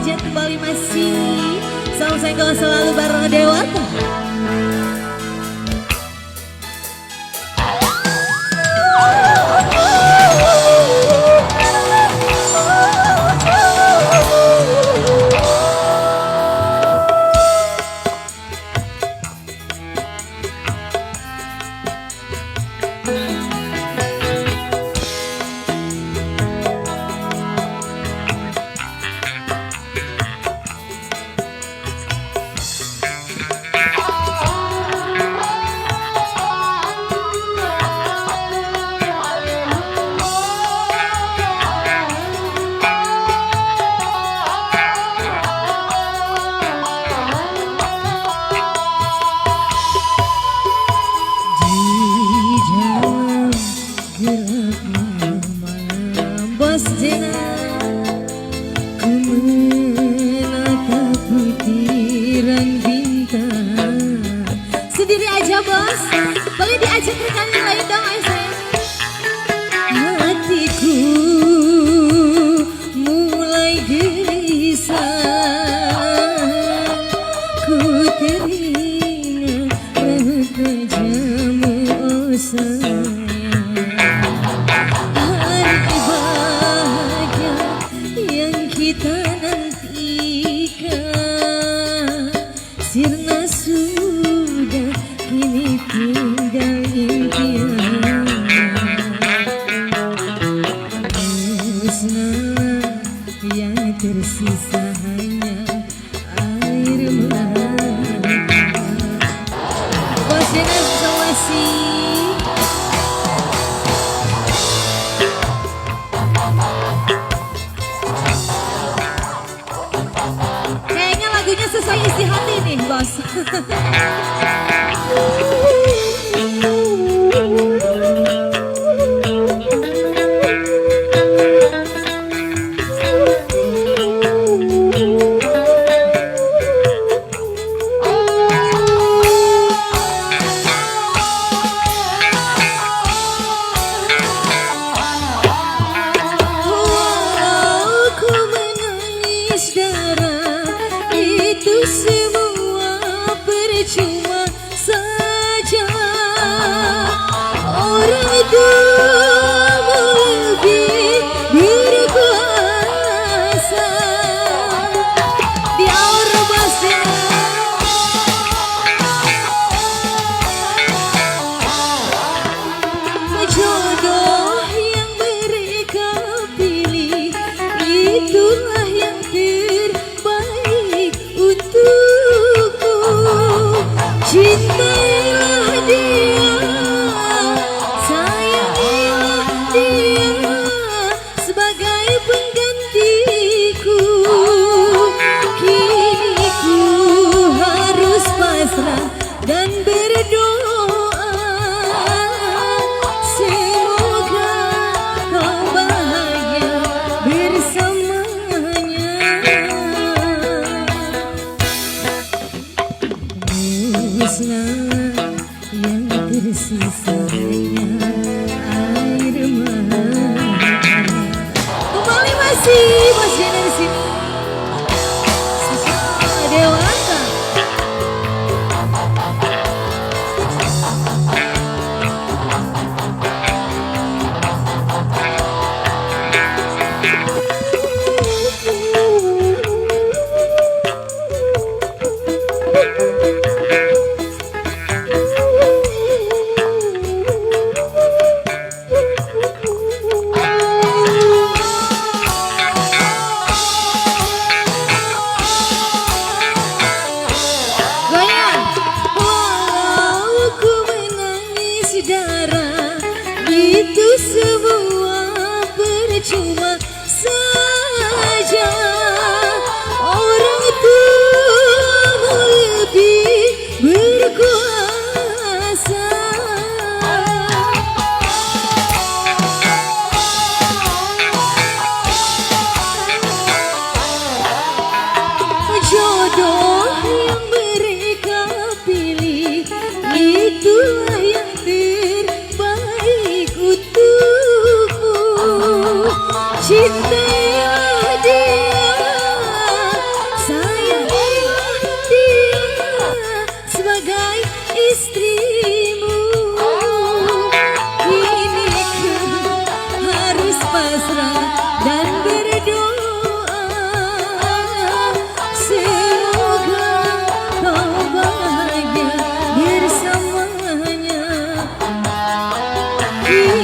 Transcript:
Derajat kembali masih Salam Senggol selalu bareng Dewata. Bos jenang ku menatap butiran bintang. Sendiri aja bos, boleh diajak rekan yang lain dong ayo sayang. Hatiku mulai gelisah, ku teringat raut wajahmu oh sayang. Kita nantikan sirna sudah kini tinggal impian. Musnah yang tersisa hanya air mata. Bos jangan sawasi. Lagunya sesuai isi hati nih bos. Ku menangis darah itu semua percuma saja. Orang tuamu lebih berkuasa. Di aura basah jodoh yang mereka pilih itulah yang terbaik. Iya.